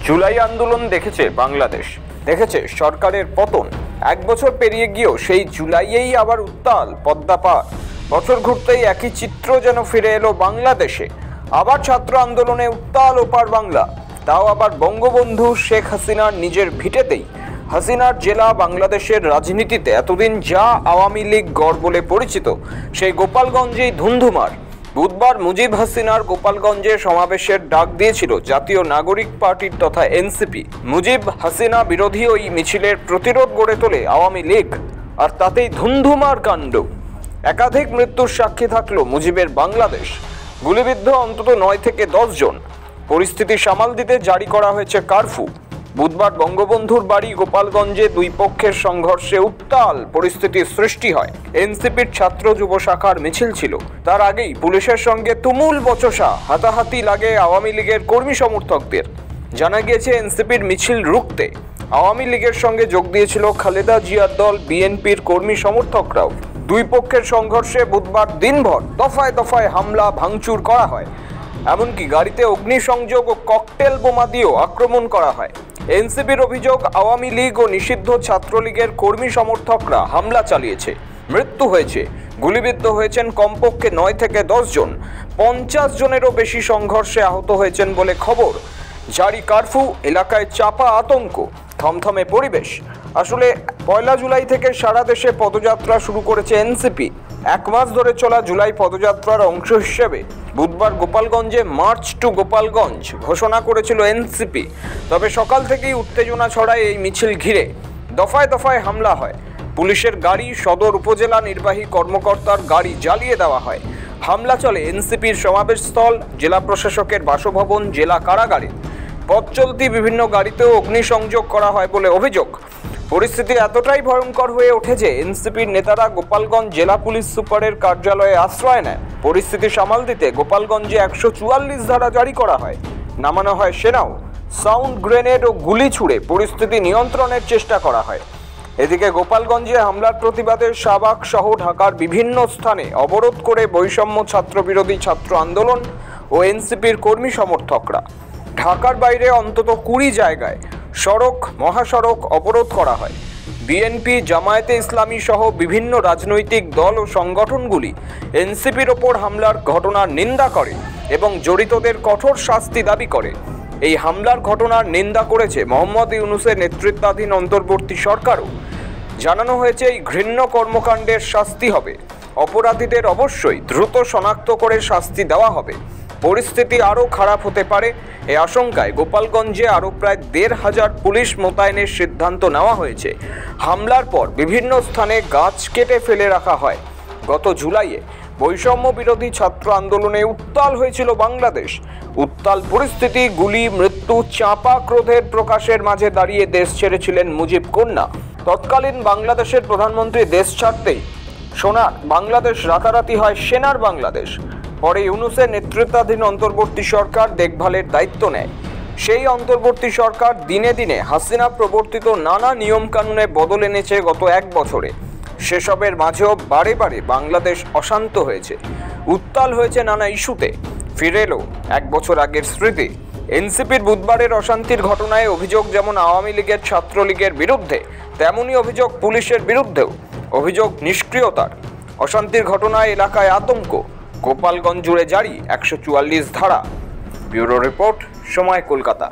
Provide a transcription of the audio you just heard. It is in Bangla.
জুলাই আন্দোলন দেখেছে বাংলাদেশ, দেখেছে সরকারের পতন। এক বছর পেরিয়ে গিয়েও সেই জুলাইয়েই আবার উত্তাল পদ্মা পার। বছর ঘুরতেই একই চিত্র যেন ফিরে এলো বাংলাদেশে। আবার ছাত্র আন্দোলনে উত্তাল ওপার বাংলা, তাও আবার বঙ্গবন্ধু শেখ হাসিনার নিজের ভিটেতেই। হাসিনার জেলা বাংলাদেশের রাজনীতিতে এতদিন যা আওয়ামী লীগ গড় বলে পরিচিত, সেই গোপালগঞ্জেই ধুন্ধুমার। বুধবার মুজিব হাসিনার গোপালগঞ্জে সমাবেশের ডাক দিয়েছিল জাতীয় নাগরিক পার্টির তথা এনসিপি। মুজিব হাসিনা বিরোধী ওই মিছিলের প্রতিরোধ গড়ে তোলে আওয়ামী লীগ, আর তাতেই ধুন্ধুমার কাণ্ড। একাধিক মৃত্যুর সাক্ষী থাকলো মুজিবের বাংলাদেশ। গুলিবিদ্ধ অন্তত 9 থেকে 10 জন। পরিস্থিতি সামাল দিতে জারি করা হয়েছে কারফিউ। বুধবার বঙ্গবন্ধুর বাড়ি গোপালগঞ্জে দুই পক্ষের সংঘর্ষে উত্তাল পরিস্থিতির সৃষ্টি হয়। এনসিপির ছাত্র যুব শাখার মিছিল ছিল। তার আগেই পুলিশের সঙ্গে তুমুল বচসা, হাতাহাতি লাগে আওয়ামী লীগের কর্মী সমর্থকদের। জানা গিয়েছে এনসিপির মিছিল রুখতে আওয়ামী লীগের সঙ্গে যোগ দিয়েছিল খালেদা জিয়ার দল বিএনপির কর্মী সমর্থকরাও। দুই পক্ষের সংঘর্ষে বুধবার দিনভর দফায় দফায় হামলা ভাঙচুর করা হয়। এমনকি গাড়িতে অগ্নিসংযোগ ও ককটেল বোমা দিয়েও আক্রমণ করা হয়। এনসিপির অভিযোগ, আওয়ামী লীগ ও নিষিদ্ধ ছাত্রলীগের কর্মী সমর্থকরা হামলা চালিয়েছে। মৃত্যু হয়েছে, গুলিবিদ্ধ হয়েছেন কমপক্ষে 9 থেকে 10 জন। 50 জনেরও বেশি সংঘর্ষে আহত হয়েছেন বলে খবর। জারি কারফিউ, এলাকায় চাপা আতঙ্ক, থমথমে পরিবেশ। আসলে 1 জুলাই থেকে সারা দেশে পদযাত্রা শুরু করেছে এনসিপি। 1 মাস ধরে চলা জুলাই পদযাত্রার অংশ হিসেবে বুধবার গোপালগঞ্জে মার্চ টু গোপালগঞ্জ ঘোষণা করেছিল এনসিপি। তবে সকাল থেকেই উত্তেজনা ছড়ায় এই মিছিল ঘিরে। দফায় দফায় হামলা হয়। পুলিশের গাড়ি, সদর উপজেলা নির্বাহী কর্মকর্তার গাড়ি জ্বালিয়ে দেওয়া হয়। হামলা চলে এনসিপির সমাবেশস্থল, জেলা প্রশাসকের বাসভবন, জেলা কারাগারে। পথ চলতি বিভিন্ন গাড়িতেও অগ্নিসংযোগ করা হয় বলে অভিযোগ। পরিস্থিতি এতটাই ভয়ঙ্কর হয়ে ওঠে যে এনসিপির নেতারা গোপালগঞ্জ জেলা পুলিশ সুপারের কার্যালয়ে আশ্রয় নেয়। পরিস্থিতি সামাল দিতে গোপালগঞ্জে 144 ধারা জারি করা হয়। নামানো হয় সেনাও। সাউন্ড গ্রেনেড ও গুলি ছুড়ে পরিস্থিতি নিয়ন্ত্রণের চেষ্টা করা হয়। এদিকে গোপালগঞ্জে হামলার প্রতিবাদে শাহবাগ সহ ঢাকার বিভিন্ন স্থানে অবরোধ করে বৈষম্য ছাত্রবিরোধী ছাত্র আন্দোলন ও এনসিপির কর্মী সমর্থকরা। ঢাকার বাইরে অন্তত 20 জায়গায় সড়ক, মহাসড়ক অবরোধ করা হয়। বিএনপি, জামায়াতে ইসলামী সহ বিভিন্ন রাজনৈতিক দল ও সংগঠনগুলি এনসিপির ওপর হামলার ঘটনার নিন্দা করে এবং জড়িতদের কঠোর শাস্তি দাবি করে। এই হামলার ঘটনার নিন্দা করেছে মোহাম্মদ ইউনূসের নেতৃত্বাধীন অন্তর্বর্তী সরকারও। জানানো হয়েছে এই ঘৃণ্য কর্মকাণ্ডের শাস্তি হবে। অপরাধীদের অবশ্যই দ্রুত শনাক্ত করে শাস্তি দেওয়া হবে। পরিস্থিতি আরও খারাপ হতে পারে এই আশঙ্কায় গোপালগঞ্জে আরও প্রায় 1,500 পুলিশ মোতায়েনের সিদ্ধান্ত নেওয়া হয়েছে। হামলার পর বিভিন্ন স্থানে গাছ কেটে ফেলে রাখা হয়। গত জুলাইয়ে বৈষম্য বিরোধী ছাত্র আন্দোলনে উত্তাল হয়েছিল বাংলাদেশ। উত্তাল পরিস্থিতি, গুলি, মৃত্যু, চাপা ক্রোধের প্রকাশের মাঝে দাঁড়িয়ে দেশ ছেড়েছিলেন মুজিব কন্যা। তৎকালীন বাংলাদেশের প্রধানমন্ত্রী দেশ ছাড়তেই সোনার বাংলাদেশ রাতারাতি হয় সেনার বাংলাদেশ। পরে ইউনূসের নেতৃত্বাধীন অন্তর্বর্তী সরকার দেখভালের দায়িত্ব নেয়। সেই অন্তর্বর্তী সরকার দিনে দিনে হাসিনা প্রবর্তিত নানা নিয়মকানুনে বদল এনেছে গত 1 বছরে। সেসবের মাঝেও বারে বারে বাংলাদেশ অশান্ত হয়েছে, উত্তাল হয়েছে নানা ইস্যুতে। ফিরে এলো 1 বছর আগের স্মৃতি। এনসিপির বুধবারের অশান্তির ঘটনায় অভিযোগ যেমন আওয়ামী লীগের, ছাত্রলীগের বিরুদ্ধে, তেমনি অভিযোগ পুলিশের বিরুদ্ধেও। অভিযোগ নিষ্ক্রিয়তার। অশান্তির ঘটনায় এলাকায় আতঙ্ক। গোপালগঞ্জ জুড়ে জারি 144 ধারা। ব্যুরো রিপোর্ট, সময়, কলকাতা।